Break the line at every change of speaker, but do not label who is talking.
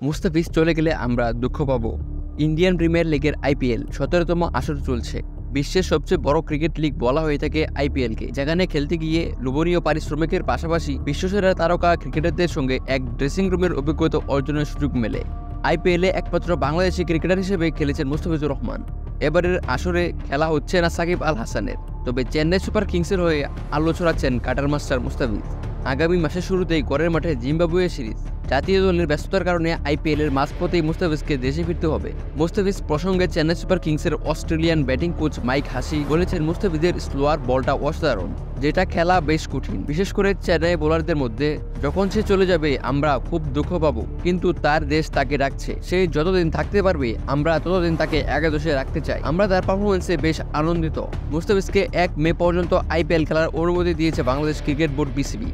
মুস্তাফিজ চলে গেলে আমরা দুঃখ পাবো। ইন্ডিয়ান প্রিমিয়ার লিগের আইপিএল ১৭তম আসর চলছে। বিশ্বের সবচেয়ে বড় ক্রিকেট লিগ বলা হয়ে থাকে আইপিএলকে, যেখানে খেলতে গিয়ে লোভনীয় পারিশ্রমিকের পাশাপাশি বিশ্বসেরা তারকা ক্রিকেটারদের সঙ্গে এক ড্রেসিং রুমের অভিজ্ঞতা অর্জনের সুযোগ মেলে। আইপিএলে একমাত্র বাংলাদেশি ক্রিকেটার হিসেবে খেলেছেন মুস্তাফিজুর রহমান। এবারের আসরে খেলা হচ্ছে না সাকিব আল হাসানের, তবে চেন্নাই সুপার কিংসের হয়ে আলো ছড়াচ্ছেন কাটার মাস্টার মুস্তাফিজ। আগামী মাসের শুরুতেই ঘরের মাঠে জিম্বাবুয়ে সিরিজ। জাতীয় দলের ব্যস্ততার কারণে আইপিএলের মাঝপথেই মুস্তাফিজকে দেশে ফিরতে হবে। মুস্তাফিজ প্রসঙ্গে চেন্নাই সুপার কিংসের Australian batting coach Mike Hussey বলেছেন, মুস্তাফিজের স্লোয়ার বলটা অসাধারণ, যেটা খেলা বেশ কঠিন, বিশেষ করে চেন্নাই বোলারদের মধ্যে। যখন সে চলে যাবে আমরা খুব দুঃখ পাবো, কিন্তু তার দেশ তাকে ডাকছে। সে যতদিন থাকতে পারবে আমরা ততদিন তাকে একাদশে রাখতে চাই। আমরা তার পারফরমেন্সে বেশ আনন্দিত। মুস্তাফিজকে ১ মে পর্যন্ত আইপিএল খেলার অনুমতি দিয়েছে বাংলাদেশ ক্রিকেট বোর্ড বিসিবি।